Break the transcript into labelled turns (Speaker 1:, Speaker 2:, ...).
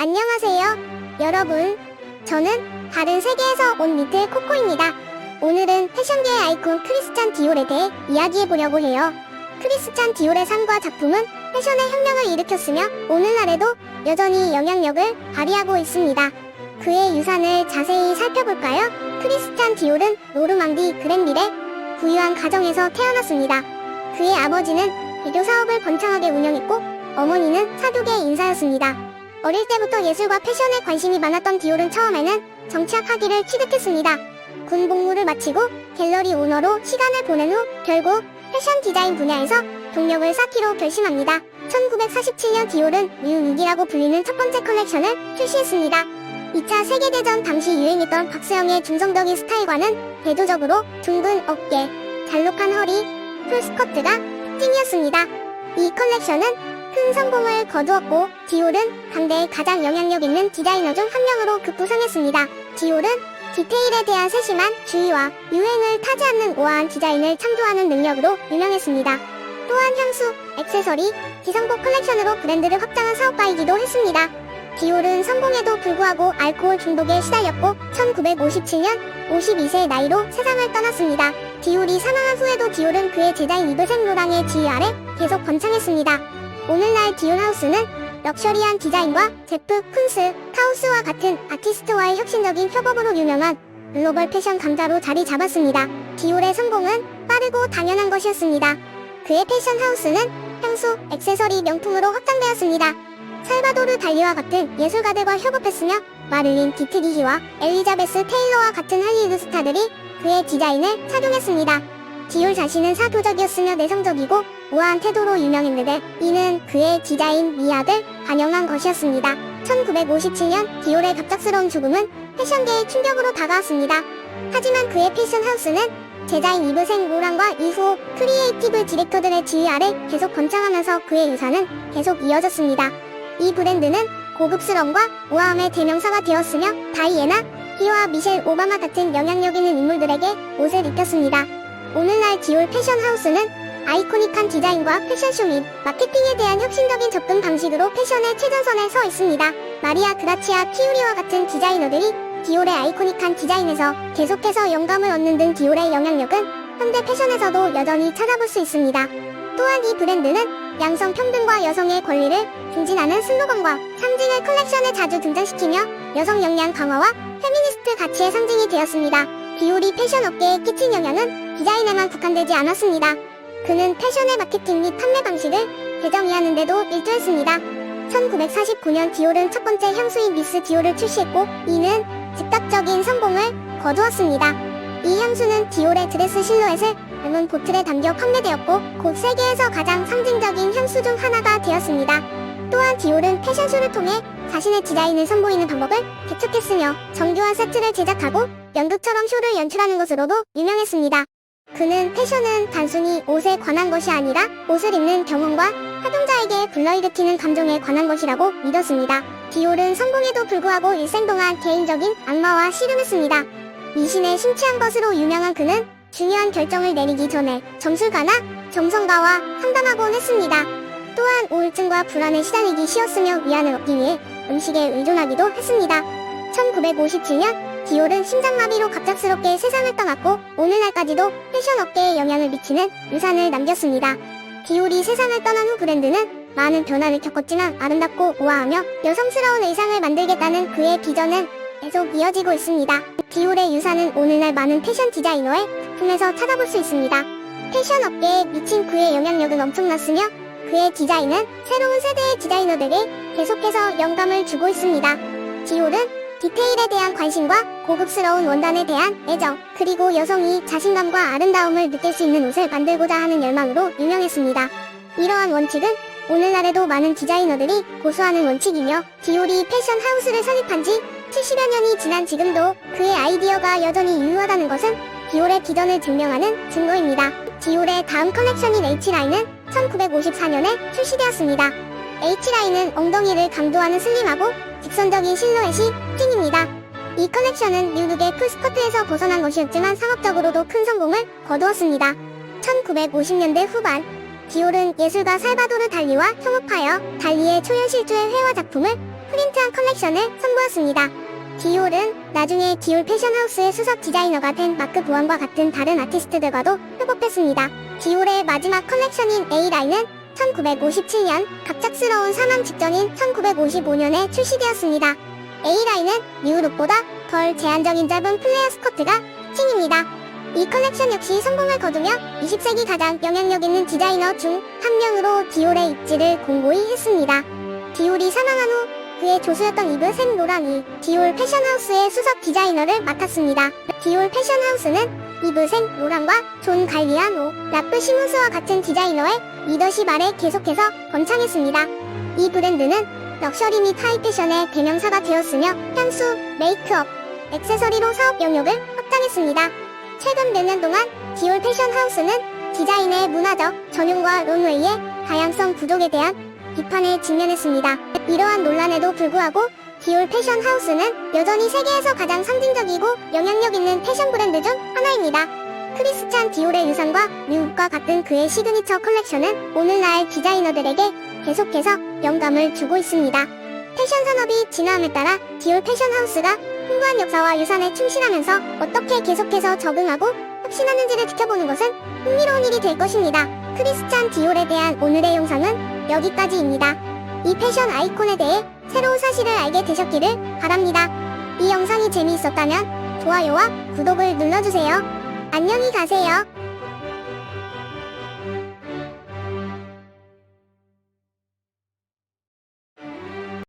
Speaker 1: 안녕하세요, 여러분. 저는 다른 세계에서 온 리틀 코코입니다. 오늘은 패션계의 아이콘 크리스찬 디올에 대해 이야기해보려고 해요. 크리스찬 디올의 삶과 작품은 패션의 혁명을 일으켰으며 오늘날에도 여전히 영향력을 발휘하고 있습니다. 그의 유산을 자세히 살펴볼까요? 크리스찬 디올은 노르망디 그랜빌의 부유한 가정에서 태어났습니다. 그의 아버지는 비교 사업을 번창하게 운영했고 어머니는 사두개 인사였습니다. 어릴 때부터 예술과 패션에 관심이 많았던 디올은 처음에는 정치학 학위를 취득했습니다. 군 복무를 마치고 갤러리 오너로 시간을 보낸 후 결국 패션 디자인 분야에서 동력을 쌓기로 결심합니다. 1947년 디올은 뉴6이라고 불리는 첫 번째 컬렉션을 출시했습니다. 2차 세계대전 당시 유행했던 박스형의 중성적인 스타일과는 대조적으로 둥근 어깨, 잘록한 허리, 풀스커트가 특징이었습니다. 이 컬렉션은 큰 성공을 거두었고 디올은 당대의 가장 영향력 있는 디자이너 중 한 명으로 급부상했습니다. 디올은 디테일에 대한 세심한 주의와 유행을 타지 않는 우아한 디자인을 창조하는 능력으로 유명했습니다. 또한 향수, 액세서리, 기성복 컬렉션으로 브랜드를 확장한 사업가이기도 했습니다. 디올은 성공에도 불구하고 알코올 중독에 시달렸고 1957년 52세의 나이로 세상을 떠났습니다. 디올이 사망한 후에도 디올은 그의 제자인 이브 생 로랑의 지휘 아래 계속 번창했습니다. 오늘날 디올 하우스는 럭셔리한 디자인과 제프, 쿤스, 카우스와 같은 아티스트와의 혁신적인 협업으로 유명한 글로벌 패션 강자로 자리 잡았습니다. 디올의 성공은 빠르고 당연한 것이었습니다. 그의 패션 하우스는 향수, 액세서리 명품으로 확장되었습니다. 살바도르 달리와 같은 예술가들과 협업했으며 마를린 디트리히와 엘리자베스 테일러와 같은 할리우드 스타들이 그의 디자인을 착용했습니다. 디올 자신은 사교적이었으며 내성적이고 우아한 태도로 유명했는데 이는 그의 디자인 미학을 반영한 것이었습니다. 1957년 디올의 갑작스러운 죽음은 패션계의 충격으로 다가왔습니다. 하지만 그의 패션 하우스는 제자인 이브 생 로랑과 이후 크리에이티브 디렉터들의 지휘 아래 계속 번창하면서 그의 유산은 계속 이어졌습니다. 이 브랜드는 고급스러움과 우아함의 대명사가 되었으며 다이애나, 히와 미셸 오바마 같은 영향력 있는 인물들에게 옷을 입혔습니다. 오늘날 디올 패션 하우스는 아이코닉한 디자인과 패션쇼 및 마케팅에 대한 혁신적인 접근 방식으로 패션의 최전선에 서 있습니다. 마리아 그라치아 키우리와 같은 디자이너들이 디올의 아이코닉한 디자인에서 계속해서 영감을 얻는 등 디올의 영향력은 현대 패션에서도 여전히 찾아볼 수 있습니다. 또한 이 브랜드는 양성 평등과 여성의 권리를 중진하는 슬로건과 상징을 컬렉션에 자주 등장시키며 여성 역량 강화와 페미니스트 가치의 상징이 되었습니다. 디올이 패션 업계에 끼친 영향은 디자인에만 국한되지 않았습니다. 그는 패션의 마케팅 및 판매 방식을 개정하는 데도 일조했습니다. 1949년 디올은 첫 번째 향수인 미스 디올을 출시했고 이는 즉각적인 성공을 거두었습니다. 이 향수는 디올의 드레스 실루엣을 닮은 보틀에 담겨 판매되었고 곧 세계에서 가장 상징적인 향수 중 하나가 되었습니다. 또한 디올은 패션쇼를 통해 자신의 디자인을 선보이는 방법을 개척했으며 정교한 세트를 제작하고 연극처럼 쇼를 연출하는 것으로도 유명했습니다. 그는 패션은 단순히 옷에 관한 것이 아니라 옷을 입는 경험과 활동자에게 불러일으키는 감정에 관한 것이라고 믿었습니다. 디올은 성공에도 불구하고 일생 동안 개인적인 악마와 씨름했습니다. 미신에 심취한 것으로 유명한 그는 중요한 결정을 내리기 전에 점술가나 점성가와 상담하곤 했습니다. 또한 우울증과 불안에 시달리기 쉬웠으며 위안을 얻기 위해 음식에 의존하기도 했습니다. 1957년 디올은 심장마비로 갑작스럽게 세상을 떠났고 오늘날까지도 패션 업계에 영향을 미치는 유산을 남겼습니다. 디올이 세상을 떠난 후 브랜드는 많은 변화를 겪었지만 아름답고 우아하며 여성스러운 의상을 만들겠다는 그의 비전은 계속 이어지고 있습니다. 디올의 유산은 오늘날 많은 패션 디자이너의 작품에서 찾아볼 수 있습니다. 패션 업계에 미친 그의 영향력은 엄청났으며 그의 디자인은 새로운 세대의 디자이너들에게 계속해서 영감을 주고 있습니다. 디올은 디테일에 대한 관심과 고급스러운 원단에 대한 애정, 그리고 여성이 자신감과 아름다움을 느낄 수 있는 옷을 만들고자 하는 열망으로 유명했습니다. 이러한 원칙은 오늘날에도 많은 디자이너들이 고수하는 원칙이며 디올이 패션 하우스를 설립한 지 70여 년이 지난 지금도 그의 아이디어가 여전히 유효하다는 것은 디올의 비전을 증명하는 증거입니다. 디올의 다음 컬렉션인 H라인은 1954년에 출시되었습니다. H라인은 엉덩이를 강조하는 슬림하고 직선적인 실루엣이 특징입니다. 이 컬렉션은 뉴룩의 풀스커트에서 벗어난 것이었지만 상업적으로도 큰 성공을 거두었습니다. 1950년대 후반 디올은 예술가 살바도르 달리와 협업하여 달리의 초현실주의 회화 작품을 프린트한 컬렉션을 선보였습니다. 디올은 나중에 디올 패션하우스의 수석 디자이너가 된 마크 보안과 같은 다른 아티스트들과도 협업했습니다. 디올의 마지막 컬렉션인 A라인은 1957년 갑작스러운 사망 직전인 1955년에 출시되었습니다. A라인은 뉴룩보다 덜 제한적인 짧은 플레어 스커트가 특징입니다. 이 컬렉션 역시 성공을 거두며 20세기 가장 영향력 있는 디자이너 중 한 명으로 디올의 입지를 공고히 했습니다. 디올이 사망한 후 그의 조수였던 이브 생 로랑이 디올 패션하우스의 수석 디자이너를 맡았습니다. 디올 패션하우스는 이브 생 로랑과 존 갈리아노, 라프 시몬스와 같은 디자이너의 리더십 아래 계속해서 번창했습니다. 이 브랜드는 럭셔리 및 하이 패션의 대명사가 되었으며 향수, 메이크업, 액세서리로 사업 영역을 확장했습니다. 최근 몇 년 동안 디올 패션하우스는 디자인의 문화적 전용과 runway의 다양성 부족에 대한 비판에 직면했습니다. 이러한 논란에도 불구하고 디올 패션하우스는 여전히 세계에서 가장 상징적이고 영향력 있는 패션 브랜드 중 하나입니다. 크리스찬 디올의 유산과 뉴욕과 같은 그의 시그니처 컬렉션은 오늘날 디자이너들에게 계속해서 영감을 주고 있습니다. 패션 산업이 진화함에 따라 디올 패션하우스가 풍부한 역사와 유산에 충실하면서 어떻게 계속해서 적응하고 혁신하는지를 지켜보는 것은 흥미로운 일이 될 것입니다. 크리스찬 디올에 대한 오늘의 영상은 여기까지입니다. 이 패션 아이콘에 대해 새로운 사실을 알게 되셨기를 바랍니다. 이 영상이 재미있었다면 좋아요와 구독을 눌러주세요. 안녕히 가세요.